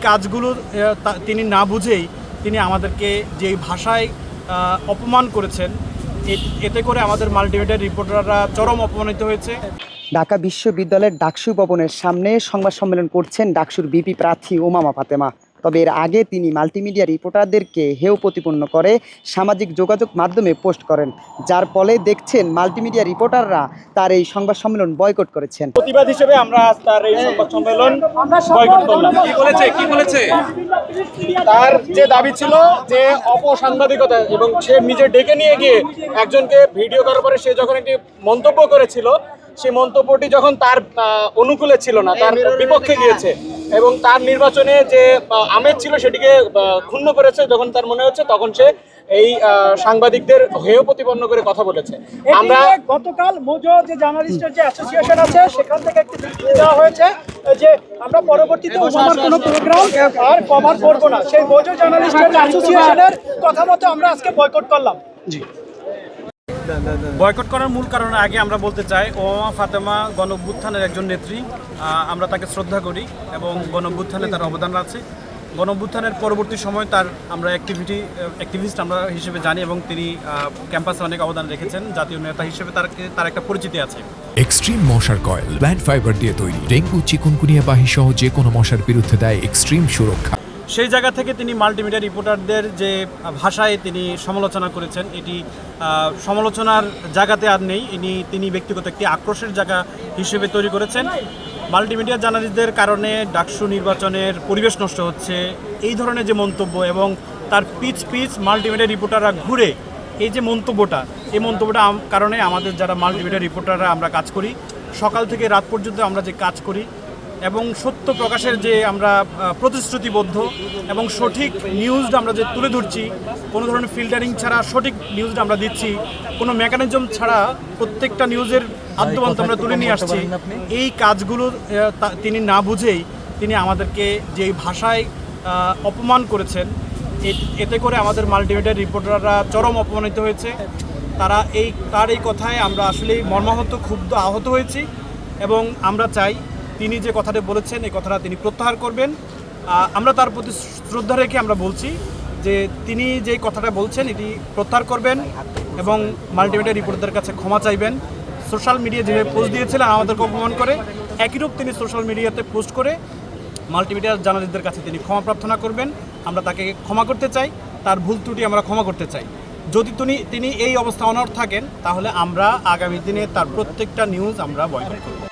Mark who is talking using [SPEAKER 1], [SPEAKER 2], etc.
[SPEAKER 1] কাজগুলো তিনি না বুঝেই তিনি আমাদেরকে যেই ভাষায় অপমান করেছেন, এতে করে আমাদের মাল্টিমিডিয়া রিপোর্টাররা চরম অপমানিত হয়েছে।
[SPEAKER 2] ঢাকা বিশ্ববিদ্যালয়ের ডাকসু ভবনের সামনে সংবাদ সম্মেলন করছেন ডাকসুর বিপি প্রার্থী উমামা ফাতেমা। তবে এর আগে তিনি মাল্টিমিডিয়া রিপোর্টারদেরকে হেয় প্রতিপন্ন করে সামাজিক যোগাযোগ মাধ্যমে পোস্ট করেন, যার ফলে দেখছেন মাল্টিমিডিয়া রিপোর্টাররা তার এই সংবাদ সম্মেলন বয়কট করেছেন।
[SPEAKER 1] প্রতিবাদ হিসেবে আমরা তার এই সংবাদ সম্মেলন বয়কট করলাম। কি বলেছে তার যে দাবি ছিল যে অপসাংবাদিকতা, এবং সে নিজে ডেকে নিয়ে গিয়ে একজনকে ভিডিও করার পরে সে যখন একটি মন্তব্য করেছিল, সেই মন্তব্যটি যখন তার অনুকূলে ছিল না, তার বিপক্ষে গিয়েছে এবং তার নির্বাচনে যে আমেজ ছিল সেটিকে ক্ষুণ্ণ করেছে যখন তার মনে হচ্ছে, তখন সে এই সাংবাদিকদের হেয় প্রতিপন্ন করে কথা বলেছে। আমরা
[SPEAKER 3] গতকাল মোজো যে জার্নালিস্টের যে অ্যাসোসিয়েশন আছে সেখান থেকে একটি বিবৃতি দেওয়া হয়েছে যে আমরা পরবর্তীতে ওমামার কোনো প্রোগ্রাম আর কভার করব না। সেই মোজো জার্নালিস্টের অ্যাসোসিয়েশনের কথা মতো আমরা আজকে বয়কট করলাম।
[SPEAKER 1] বয়কট করার মূল কারণ আগে আমরা বলতে চাই, উমামা ফাতেমা গণঅভ্যুত্থানের একজন নেত্রী। আমরা তাকে শ্রদ্ধা করি এবং গণঅভ্যুত্থানে তার অবদান আছে। গণঅভ্যুত্থানের পরবর্তী সময় তার আমরা অ্যাক্টিভিস্ট আমরা হিসেবে জানি, এবং তিনি ক্যাম্পাসে অনেক অবদান রেখেছেন। জাতীয় নেতা হিসেবে তার একটা পরিচিতি আছে।
[SPEAKER 4] এক্সট্রিম মশার কয়েল প্ল্যান্ট ফাইবার দিয়ে তৈরি, ডেঙ্গু চিকুনগুনিয়া বাহি সহ যে কোনো মশার বিরুদ্ধে দেয় এক্সট্রিম সুরক্ষা।
[SPEAKER 1] সেই জায়গা থেকে তিনি মাল্টিমিডিয়া রিপোর্টারদের যে ভাষায় তিনি সমালোচনা করেছেন, এটি সমালোচনার জায়গাতে আর নেই। তিনি ব্যক্তিগত একটি আক্রোশের জায়গা হিসেবে তৈরি করেছেন। মাল্টিমিডিয়া জার্নালিস্টদের কারণে ডাকসু নির্বাচনের পরিবেশ নষ্ট হচ্ছে, এই ধরনের যে মন্তব্য, এবং তার পিচ মাল্টিমিডিয়া রিপোর্টাররা ঘুরে এই যে মন্তব্যটা, এই মন্তব্যটা কারণে আমাদের যারা মাল্টিমিডিয়া রিপোর্টাররা আমরা কাজ করি, সকাল থেকে রাত পর্যন্ত আমরা যে কাজ করি এবং সত্য প্রকাশের যে আমরা প্রতিশ্রুতিবদ্ধ এবং সঠিক নিউজটা আমরা যে তুলে ধরছি, কোনো ধরনের ফিল্টারিং ছাড়া সঠিক নিউজটা আমরা দিচ্ছি, কোনো মেকানিজম ছাড়া প্রত্যেকটা নিউজের আদ্যবান্ত আমরা তুলে নিয়ে আসছি, এই কাজগুলো তিনি না বুঝেই তিনি আমাদেরকে যেই ভাষায় অপমান করেছেন, এতে করে আমাদের মাল্টিমিডিয়া রিপোর্টাররা চরম অপমানিত হয়েছে। তার এই কথায় আমরা আসলেই মর্মাহত, ক্ষুব্ধ, আহত হয়েছি এবং আমরা চাই তিনি যে কথাটা বলেছেন এই কথাটা তিনি প্রত্যাহার করবেন। আমরা তার প্রতি শ্রদ্ধা রেখে আমরা বলছি যে তিনি যে কথাটা বলছেন এটি প্রত্যাহার করবেন এবং মাল্টিমিডিয়া রিপোর্টারদের কাছে ক্ষমা চাইবেন। সোশ্যাল মিডিয়া যেভাবে পোস্ট দিয়েছিলেন আমাদেরকে অপমান করে, একইরূপ তিনি সোশ্যাল মিডিয়াতে পোস্ট করে মাল্টিমিডিয়া জার্নালিস্টদের কাছে তিনি ক্ষমা প্রার্থনা করবেন। আমরা তাকে ক্ষমা করতে চাই, তার ভুল ত্রুটি আমরা ক্ষমা করতে চাই। যদি তিনি এই অবস্থা অনড় থাকেন, তাহলে আমরা আগামী দিনে তার প্রত্যেকটা নিউজ আমরা বয়কট করব।